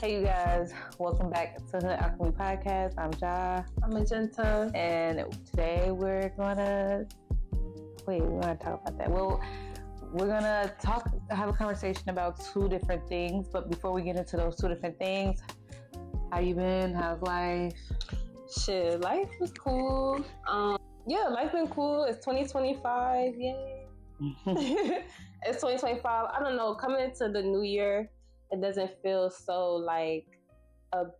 Hey, you guys. Welcome back to Hood Alchemy Podcast. I'm Ja. I'm Magenta. And today we're going to talk about that. Well, we're going to have a conversation about two different things. But before we get into those two different things, how you been? How's life? Shit, life was cool. Life been cool. It's 2025. Yay. It's 2025. I don't know. Coming into the new year, it doesn't feel so like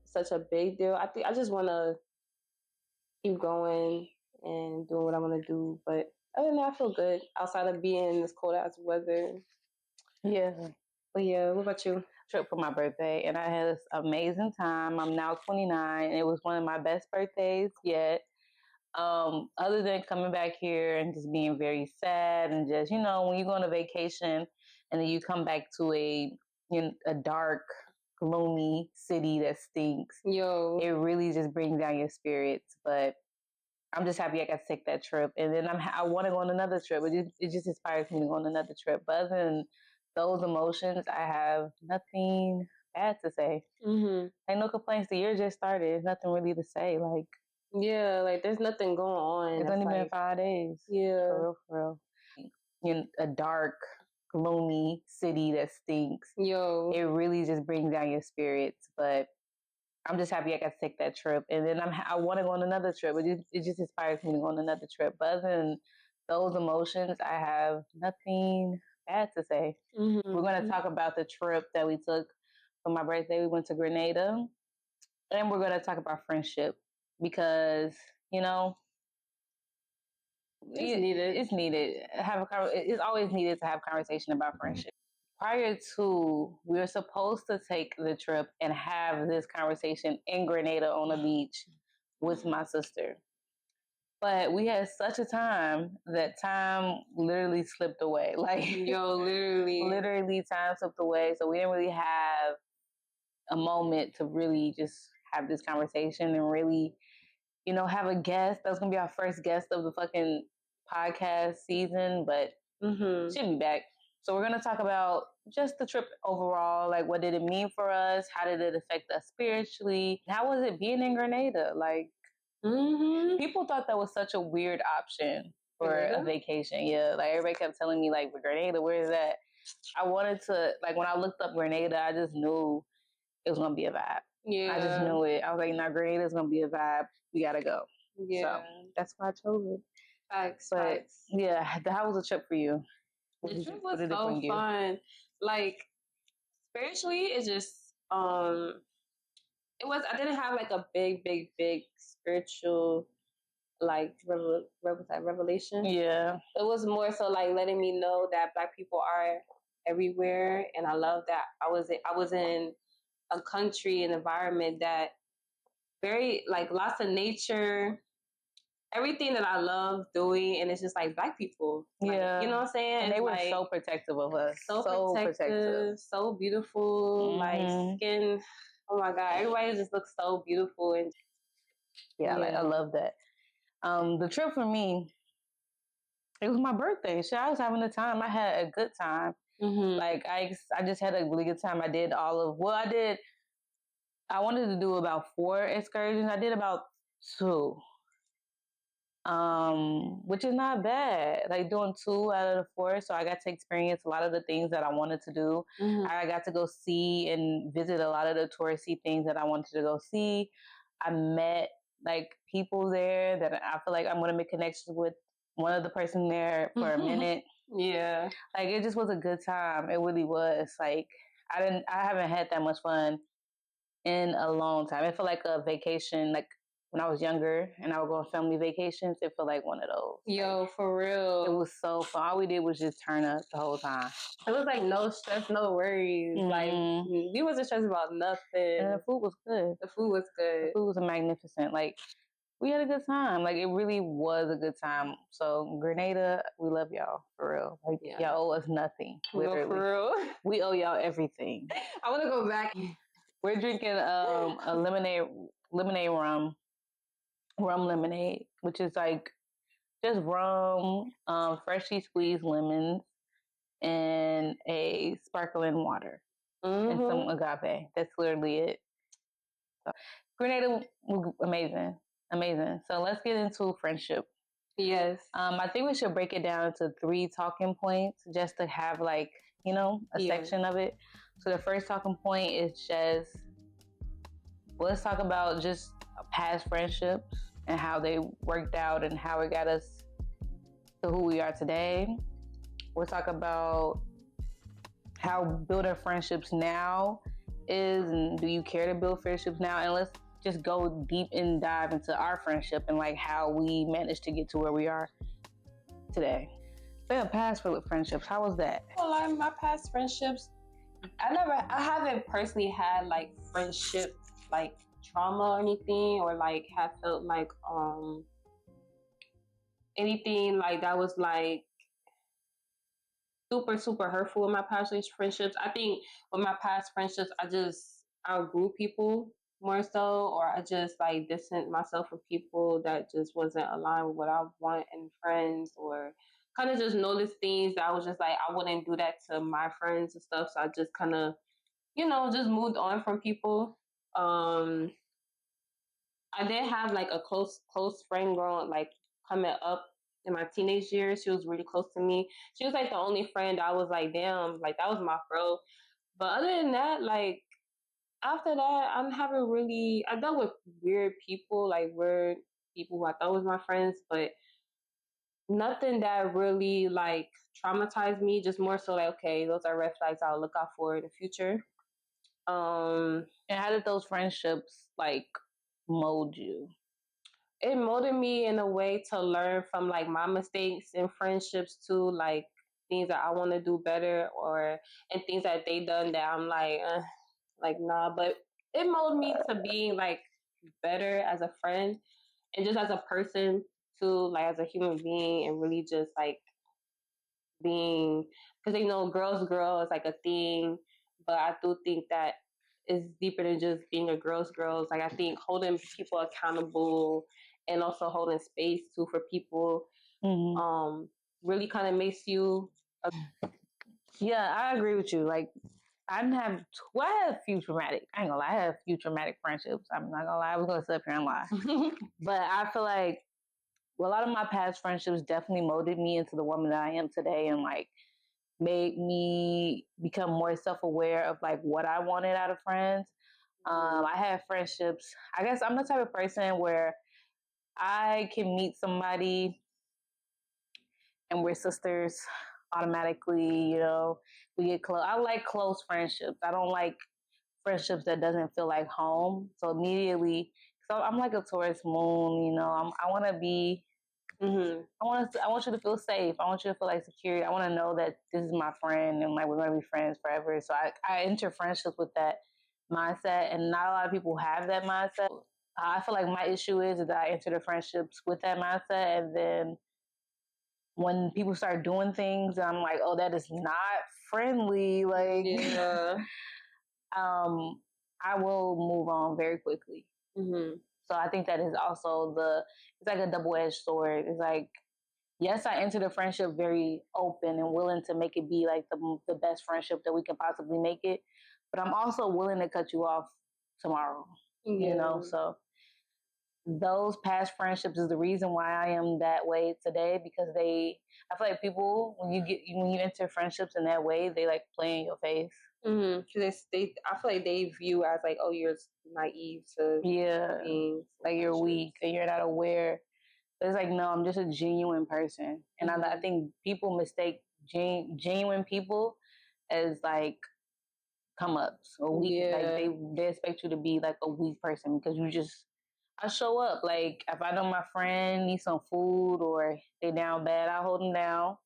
such a big deal. I think I just want to keep going and doing what I want to do. But other than that, I feel good outside of being in this cold ass weather. Yeah. But yeah, what about you? Trip for my birthday, and I had this amazing time. I'm now 29, and it was one of my best birthdays yet. Other than coming back here and just being very sad and just, when you go on a vacation and then you come back to a dark, gloomy city that stinks. It really just brings down your spirits. But I'm just happy I got to take that trip. And then I want to go on another trip. It just inspires me to go on another trip. But other than those emotions, I have nothing bad to say. Mm-hmm. Ain't no complaints. The year just started. There's nothing really to say. There's nothing going on. It's only been 5 days. Yeah. For real. A dark, gloomy city that stinks. It really just brings down your spirits. But I'm just happy I got to take that trip. And then I want to go on another trip. It just inspires me to go on another trip. But other than those emotions, I have nothing bad to say. Mm-hmm. We're going to talk about the trip that we took for my birthday. We went to Grenada. And we're going to talk about friendship. Because, it's needed. It's needed. It's always needed to have conversation about friendship. Prior to, we were supposed to take the trip and have this conversation in Grenada on the beach with my sister. But we had such a time that time literally slipped away. Literally time slipped away. So we didn't really have a moment to really just have this conversation and really, have a guest. That's going to be our first guest of the fucking podcast season, but she'll be back. So we're going to talk about just the trip overall. Like, what did it mean for us? How did it affect us spiritually? How was it being in Grenada? People thought that was such a weird option for a vacation. Yeah, everybody kept telling me, Grenada, where is that? I wanted to, when I looked up Grenada, I just knew it was going to be a vibe. Yeah. I just knew it. I was like, no, Grenada's going to be a vibe. We got to go. Yeah. So that's why I chose it. Facts. Yeah, how was the trip for you? The trip was so fun. Spiritually, it just, it was, I didn't have a big spiritual, revelation. Yeah. It was more so letting me know that Black people are everywhere. And I love that I was in a country, an environment that very, lots of nature, everything that I love doing, and it's just Black people. Yeah. You know what I'm saying? And they were so protective of us. So protective. So beautiful. Skin. Oh my God. Everybody just looks so beautiful. And I love that. The trip for me, it was my birthday. So I was having a time. I had a good time. Mm-hmm. I just had a really good time. I wanted to do about 4 excursions. I did about 2. Which is not bad. Doing 2 out of the 4. So I got to experience a lot of the things that I wanted to do. Mm-hmm. I got to go see and visit a lot of the touristy things that I wanted to go see. I met people there that I feel like I'm going to make connections with. One of the person there for a minute. Yeah. It just was a good time. It really was. I haven't had that much fun in a long time. It felt like a vacation, when I was younger and I would go on family vacations. It felt like one of those. Yo, for real. It was so fun. All we did was just turn up the whole time. It was no stress, no worries. Mm-hmm. We wasn't stressed about nothing. And the food was good. The food was magnificent. We had a good time. It really was a good time. So Grenada, we love y'all for real. Y'all owe us nothing. Literally. No, for real. We owe y'all everything. I want to go back. We're drinking a lemonade rum lemonade, which is just rum, freshly squeezed lemons, and a sparkling water. and some agape. That's literally it. So, Grenada, amazing, amazing. So let's get into friendship. Yes. I think we should break it down into 3 talking points just to have like, a section of it. So the first talking point is just, let's talk about just past friendships and how they worked out and how it got us to who we are today. We'll talk about how building friendships now is, and do you care to build friendships now? And let's just go deep and dive into our friendship and like how we managed to get to where we are today. So yeah, past friendships, how was that? Well, like my past friendships, I haven't personally had like friendship like trauma or anything, or like have felt like anything like that was like super hurtful in my past friendships. I think with my past friendships, I just outgrew people more so, or I just like distanced myself from people that just wasn't aligned with what I want in friends, or kind of just noticed things that I was just like, I wouldn't do that to my friends and stuff. So I just kind of, just moved on from people. I did have like a close friend growing like coming up in my teenage years. She was really close to me. She was like the only friend I was like, damn, like that was my bro. But other than that, like after that, I dealt with weird people, like weird people who I thought was my friends, but nothing that really like traumatized me. Just more so like, okay, those are red flags I'll look out for in the future. And how did those friendships like mold you? It molded me in a way to learn from like my mistakes in friendships too, like things that I want to do better, or and things that they done that I'm like nah. But it molded me to being like better as a friend and just as a person too, like as a human being, and really just like being, because girls is like a thing, but I do think that it's deeper than just being a girls. Like I think holding people accountable and also holding space too for people, really kind of makes you. Yeah, I agree with you. Like I have a few traumatic. I ain't gonna lie, I have a few traumatic friendships. I'm not gonna lie. I was gonna sit up here and lie, but I feel like a lot of my past friendships definitely molded me into the woman that I am today, and like made me become more self-aware of like what I wanted out of friends. I have friendships. I guess I'm the type of person where I can meet somebody and we're sisters automatically, we get close. I like close friendships. I don't like friendships that doesn't feel like home. So immediately, so I'm like a Taurus moon, I want to be, I want you to feel safe. I want you to feel like security. I want to know that this is my friend and like we're going to be friends forever. So I enter friendships with that mindset, and not a lot of people have that mindset. I feel like my issue is that I enter the friendships with that mindset, and then when people start doing things, I'm like, oh, that is not friendly. Like, Yeah. I will move on very quickly. So I think that is also it's like a double-edged sword. It's like, yes, I entered a friendship very open and willing to make it be like the best friendship that we can possibly make it. But I'm also willing to cut you off tomorrow, so those past friendships is the reason why I am that way today, because I feel like people, when you enter friendships in that way, they like play in your face. Because I feel like they view as like, oh, you're naive to things, like you're weak and you're not aware. But it's like, no, I'm just a genuine person, and I think people mistake genuine people as like come ups or weak. Yeah. Like they expect you to be like a weak person because I show up. Like if I know my friend needs some food or they down bad, I hold them down.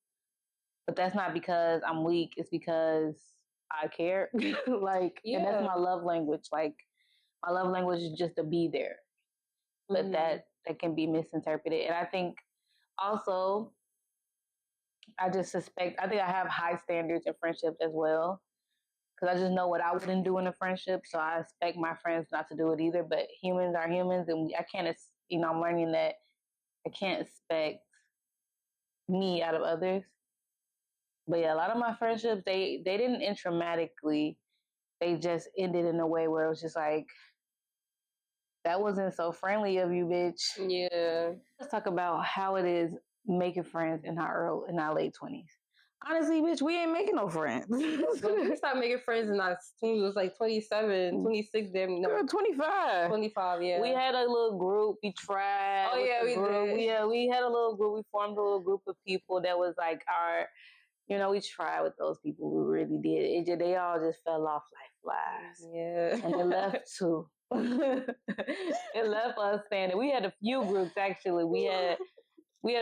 But that's not because I'm weak. It's because I care. And that's my love language. Like my love language is just to be there. But that can be misinterpreted. And I think also, I think I have high standards in friendships as well. Because I just know what I wouldn't do in a friendship. So I expect my friends not to do it either. But humans are humans. And I can't, I'm learning that I can't expect me out of others. But yeah, a lot of my friendships, they didn't end traumatically. they just ended in a way where it was just like, that wasn't so friendly of you, bitch. Yeah. Let's talk about how it is making friends in our late 20s. Honestly, bitch, we ain't making no friends. So we started making friends in our when we was like 27, 26, damn, no. Girl, 25. 25, yeah. We had a little group. We tried. Oh, yeah, we did. Yeah, we had a little group. We formed a little group of people that was like our, we tried with those people. We really did. They all just fell off like flies. Yeah. And they left too. It left us standing. We had a few groups, actually. We had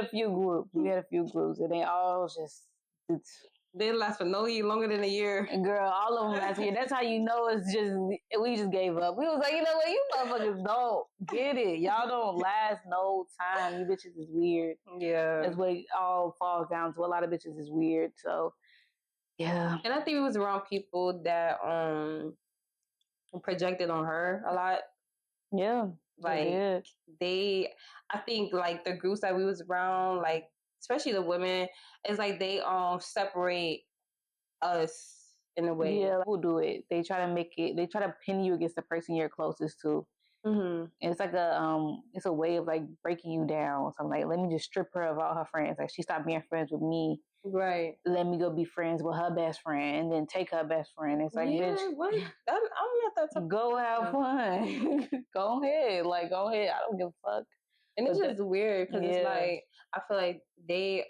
a few groups, and they all just... They didn't last for longer than a year. Girl, all of them last year. That's how you know it's just, we just gave up. We was like, you know what, you motherfuckers don't get it. Y'all don't last no time. You bitches is weird. Yeah. That's what it all falls down to. A lot of bitches is weird. So, yeah. And I think it was around people that projected on her a lot. Yeah. Like, I think like the groups that we was around, like, especially the women, it's like they separate us in a way. Yeah, people do it. They try to pin you against the person you're closest to. Mm-hmm. And it's like it's a way of like breaking you down. So I'm like, let me just strip her of all her friends. Like, she stopped being friends with me. Right. Let me go be friends with her best friend, and then take her best friend. It's like, bitch, I'm not that type. Go have fun. Go ahead. Like, go ahead. I don't give a fuck. And it's just weird because it's like, I feel like they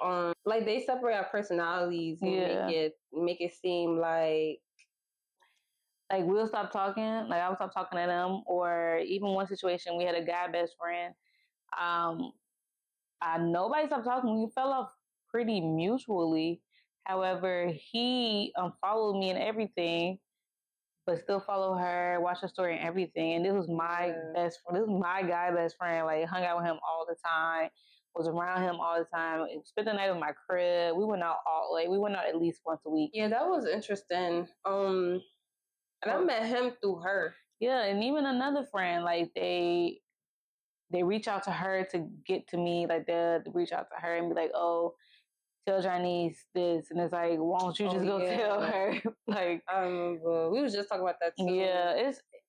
they separate our personalities and make it seem like we'll stop talking. Like, I would stop talking to them. Or even one situation, we had a guy best friend. Nobody stopped talking. We fell off pretty mutually. However, he followed me and everything, but still follow her, watch her story and everything. And this was my best friend. This was my guy best friend. Like, hung out with him all the time, was around him all the time, spent the night in my crib. We went out at least once a week. Yeah, that was interesting. And I met him through her. Yeah, and even another friend, like they reach out to her to get to me. Like, they'll reach out to her and be like, oh, tell Janice this, and it's like, why don't you just go tell her? Like, I remember we was just talking about that too. Yeah,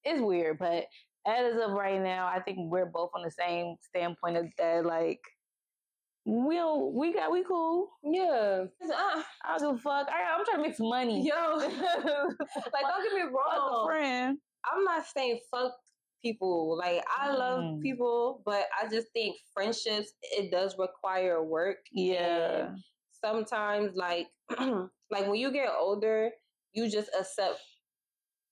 it's weird, but as of right now, I think we're both on the same standpoint of that. Like, we cool. Yeah, I don't give a fuck. I'm trying to make some money. Yo, like, don't get me wrong, fuck a friend. I'm not saying fuck people. Like, I love people, but I just think friendships, it does require work. Yeah. And sometimes, like, like when you get older, you just accept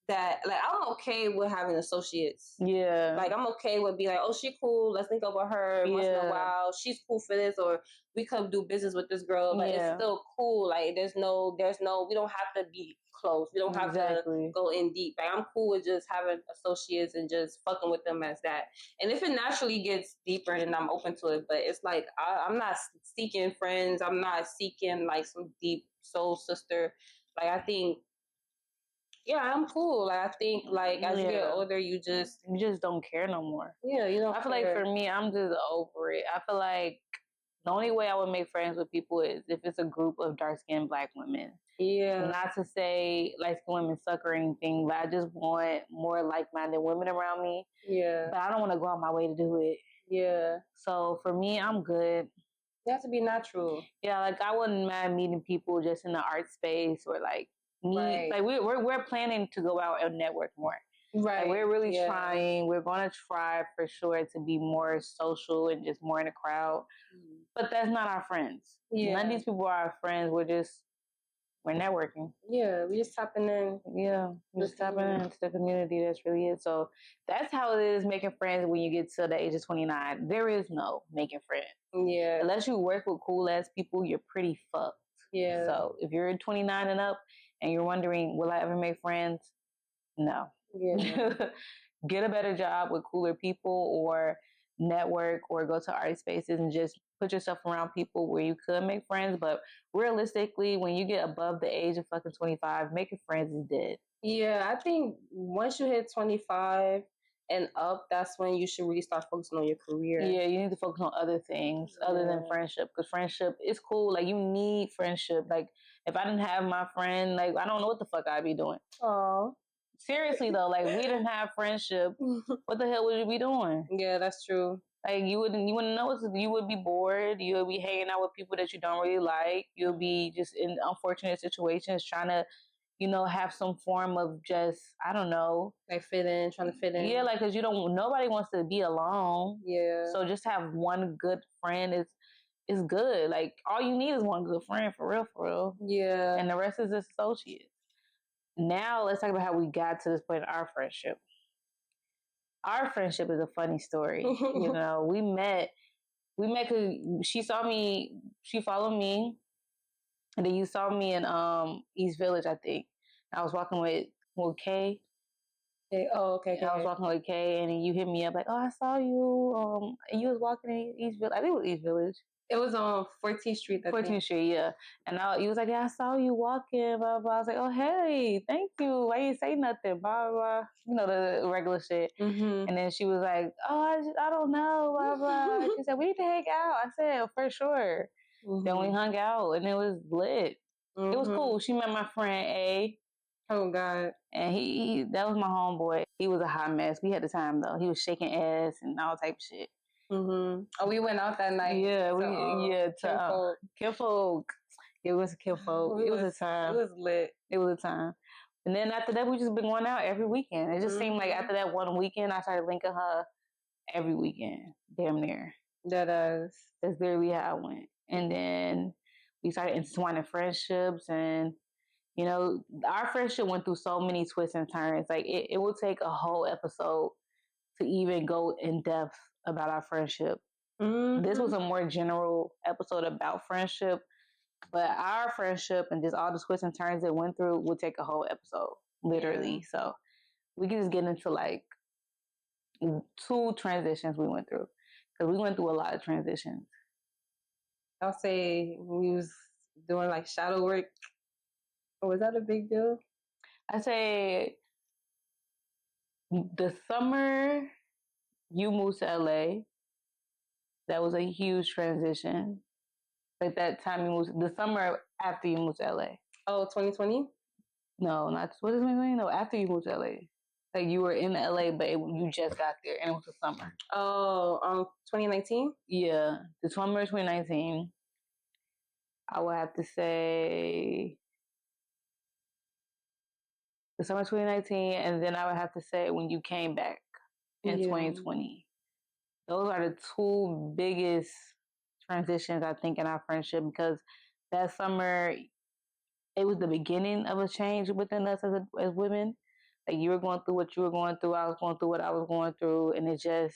that. Like, I'm okay with having associates. Yeah. Like, I'm okay with being like, oh, she cool. Let's link up with her once in a while. She's cool for this, or we come do business with this girl. Like, it's still cool. Like, there's no. We don't have to be close. We don't have to go in deep. Like, I'm cool with just having associates and just fucking with them as that. And if it naturally gets deeper, then I'm open to it. But it's like, I'm not seeking friends. I'm not seeking like some deep soul sister. Like, I think, yeah, I'm cool. Like, I think, like, as you get older, you just don't care no more. Yeah, you don't. I feel like for me, I'm just over it. I feel like the only way I would make friends with people is if it's a group of dark-skinned Black women. Yeah. Not to say light-skinned women suck or anything, but I just want more like-minded women around me. Yeah. But I don't want to go out my way to do it. Yeah. So for me, I'm good. You have to be natural. Yeah, like, I wouldn't mind meeting people just in the art space, or like like we're planning to go out and network more. Right. Like, we're really trying. We're going to try for sure to be more social and just more in the crowd. But that's not our friends. Yeah. None of these people are our friends. We're networking. Yeah, we just tapping in. Yeah, we're just tapping into the community. That's really it. So that's how it is making friends when you get to the age of 29. There is no making friends. Yeah. Unless you work with cool ass people, you're pretty fucked. Yeah. So if you're 29 and up and you're wondering, will I ever make friends? No. Yeah. Get a better job with cooler people, or network, or go to art spaces and just put yourself around people where you could make friends. But realistically, when you get above the age of fucking 25, making friends is dead. Yeah, I think once you hit 25 and up, that's when you should really start focusing on your career. Yeah, you need to focus on other things other than friendship, because friendship is cool. Like, you need friendship. Like, if I didn't have my friend, like, I don't know what the fuck I'd be doing. Oh. seriously though, like we didn't have friendship. What the hell would you be doing? Yeah, that's true. Like you wouldn't know what to do. You would be bored. You would be hanging out with people that you don't really like. You'll be just in unfortunate situations trying to, have some form of just, I don't know. Like trying to fit in. Yeah, like, cause nobody wants to be alone. Yeah. So just have one good friend is good. Like all you need is one good friend for real. Yeah. And the rest is just associates. Now let's talk about how we got to this point in our friendship. Our friendship is a funny story. We met because she followed me, and then you saw me in East Village, I think. I was walking with Kay. Okay. I was walking with Kay, and then you hit me up like, "Oh, I saw you. And you was walking in East Village. I think it was East Village. It was on 14th Street. 14th Street, yeah. And you was like, "Yeah, I saw you walking, blah, blah." I was like, "Oh, hey, thank you. Why you say nothing, blah, blah." The regular shit. Mm-hmm. And then she was like, "Oh, I don't know, blah, blah." She said, "We need to hang out." I said, "For sure." Mm-hmm. Then we hung out, and it was lit. Mm-hmm. It was cool. She met my friend A. Oh, God. And he that was my homeboy. He was a hot mess. We had the time, though. He was shaking ass and all type of shit. Mm-hmm. Oh, we went out that night. Yeah, to Kinfolk. It was Kinfolk. It was a time. It was lit. It was a time. And then after that, we just been going out every weekend. It just seemed like after that one weekend, I started linking her every weekend, damn near. That's literally how it went. And then we started entwining friendships, and our friendship went through so many twists and turns. Like it will take a whole episode to even go in depth about our friendship. Mm-hmm. This was a more general episode about friendship, but our friendship and just all the twists and turns it went through would take a whole episode, literally. Yeah. So we can just get into like 2 transitions we went through, because we went through a lot of transitions. I'll say we was doing like shadow work. Was that a big deal? I say the summer you moved to LA, that was a huge transition. Like that time you moved, the summer after you moved to LA. Oh, 2020? No, not, what is 2020? No, after you moved to LA. Like you were in LA, but you just got there, and it was the summer. Oh, 2019? Yeah, the summer of 2019. I would have to say the summer of 2019, and then I would have to say when you came back in 2020. Those are the 2 biggest transitions, I think, in our friendship, because that summer, it was the beginning of a change within us as women. Like you were going through what you were going through, I was going through what I was going through, and it's just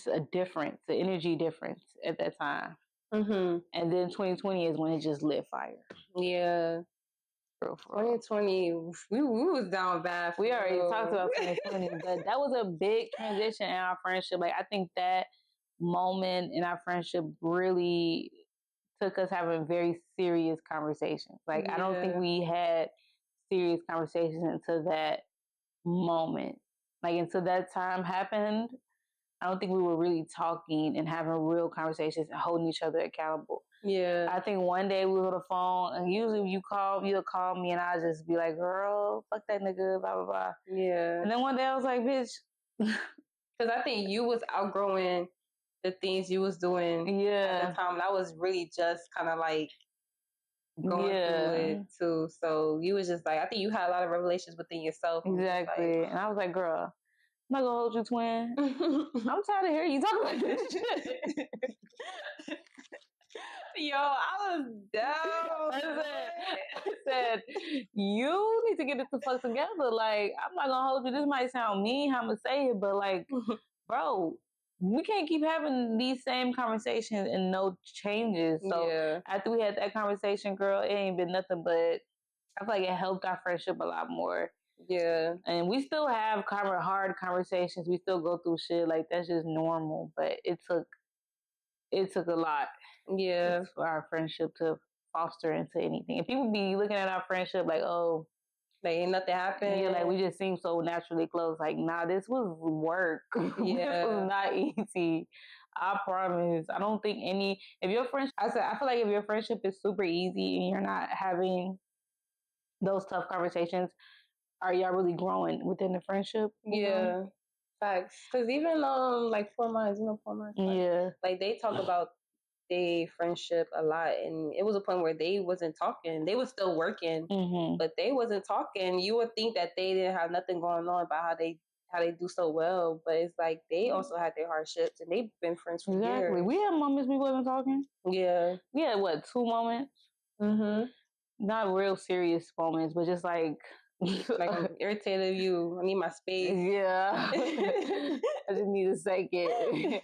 a difference, the energy difference at that time. Mm-hmm. And then 2020 is when it just lit fire. Yeah. 2020, we was down bad. We already talked about 2020, but that was a big transition in our friendship. Like I think that moment in our friendship really took us having very serious conversations. Like I don't think we had serious conversations until that moment. Like until that time happened, I don't think we were really talking and having real conversations and holding each other accountable. Yeah. I think one day we were on the phone, and usually when you'll call me, and I'll just be like, "Girl, fuck that nigga, blah, blah, blah." Yeah. And then one day I was like, "Bitch." Because I think you was outgrowing the things you was doing at the time. And I was really just kind of like going through it too. So you was just like, I think you had a lot of revelations within yourself. Exactly. And I was like, "Girl, I'm not gonna hold you, twin. I'm tired of hearing you talk about this shit." Yo, I was down. I said, you need to get it the fuck together. Like, I'm not gonna hold you. This might sound mean how I'm gonna say it, but like, bro, we can't keep having these same conversations and no changes. So after we had that conversation, girl, it ain't been nothing but, I feel like it helped our friendship a lot more. Yeah. And we still have hard conversations. We still go through shit. Like, that's just normal. But it took a lot. Yeah. For our friendship to foster into anything. And people be looking at our friendship like, oh, like ain't nothing happened. Yeah, like we just seem so naturally close. Like, nah, this was work. Yeah. This was not easy. I promise. I don't think I feel like if your friendship is super easy and you're not having those tough conversations, are y'all really growing within the friendship? Yeah, facts. Because even like 4 months, you know, 4 months. Yeah, like they talk about their friendship a lot, and it was a point where they wasn't talking. They was still working, but they wasn't talking. You would think that they didn't have nothing going on about how they do so well, but it's like they also had their hardships, and they've been friends for years. We had moments we wasn't talking. Yeah, we had 2 moments. Not real serious moments, but just like like I'm irritated of you. I need my space. Yeah, I just need a second.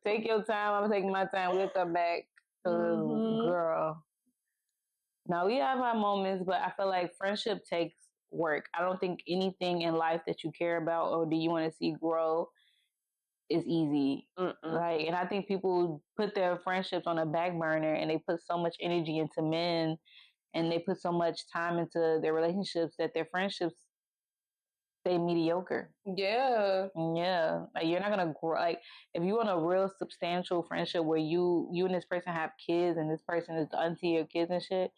Take your time. I'm taking my time. We'll come back. Girl. Now we have our moments, but I feel like friendship takes work. I don't think anything in life that you care about or do you want to see grow is easy. Like, and I think people put their friendships on a back burner and they put so much energy into men and they put so much time into their relationships that their friendships stay mediocre. Yeah. Like you're not gonna grow. Like if you want a real substantial friendship where you and this person have kids and this person is the auntie of your kids and shit,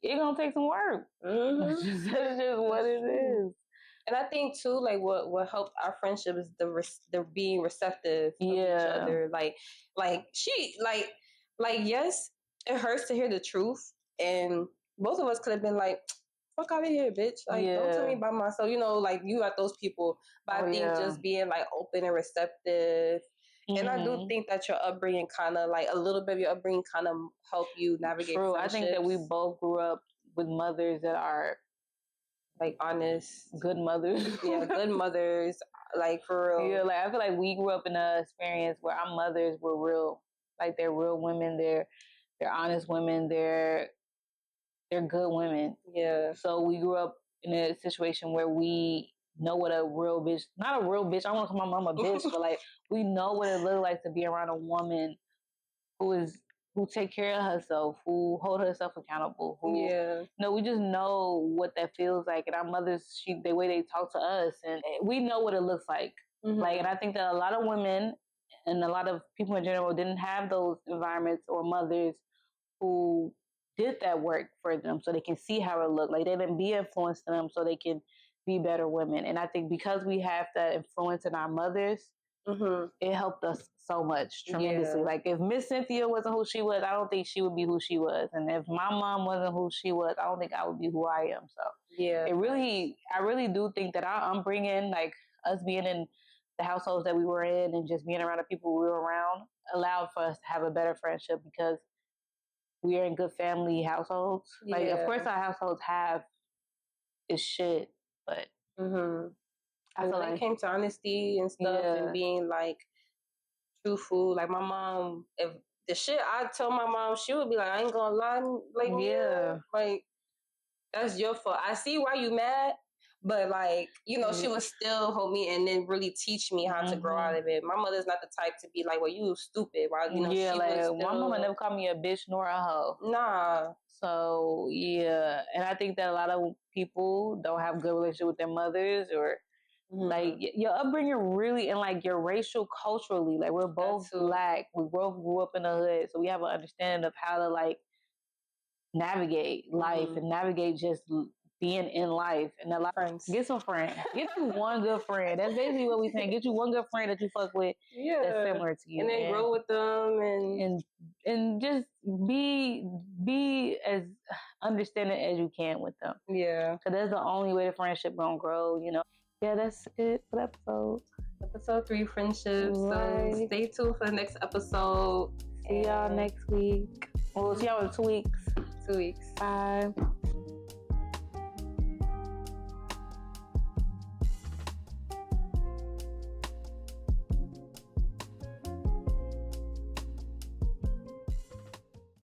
it's gonna take some work. That's just what it is. And I think too, like what helped our friendship is the being receptive of each other. Like she yes, it hurts to hear the truth, and both of us could have been like, fuck out of here, bitch. Like, don't tell me about myself. You know, like you got those people. But I think just being like open and receptive. And I do think that your upbringing kind of like a little bit of your upbringing kind of help you navigate. True, I think that we both grew up with mothers that are like honest, good mothers. Yeah, good mothers. Like for real. Yeah, like I feel like we grew up in an experience where our mothers were real. Like they're real women. They're honest women. They're good women. Yeah. So we grew up in a situation where we know what a real bitch, not a real bitch, I don't want to call my mom a bitch, but like we know what it looks like to be around a woman who take care of herself, who hold herself accountable, we just know what that feels like. And our mothers, the way they talk to us, and we know what it looks like. Like, and I think that a lot of women and a lot of people in general didn't have those environments or mothers who did that work for them so they can see how it looked. Like they didn't be influenced in them so they can be better women. And I think because we have that influence in our mothers, it helped us so much tremendously. Yeah. Like if Miss Cynthia wasn't who she was, I don't think she would be who she was. And if my mom wasn't who she was, I don't think I would be who I am. So I really do think that our upbringing, like us being in the households that we were in and just being around the people we were around, allowed for us to have a better friendship because we are in good family households. Like, of course, our households have is shit, but I feel like it came to honesty and stuff and being like truthful. Like my mom, if the shit I told my mom, she would be like, I ain't gonna lie, like like that's your fault. I see why you mad, but like you know, she would still hold me and then really teach me how to grow out of it. My mother's not the type to be like, well, you stupid. While you know, she like was my mama never called me a bitch nor a hoe. Nah. So and I think that a lot of people don't have good relationship with their mothers or. Like your upbringing really and like your racial culturally, like we're both black, we both grew up in the hood, so we have an understanding of how to like navigate life and navigate just being in life. And a lot of friends, get some friends, get you one good friend. That's basically what we saying. Get you one good friend that you fuck with, that's similar to you, and then grow with them and just be as understanding as you can with them. Yeah, because that's the only way the friendship gonna grow, you know. Yeah, that's it for the episode. Episode 3, friendships. Right. So stay tuned for the next episode. See y'all next week. We'll see y'all in 2 weeks. 2 weeks. Bye.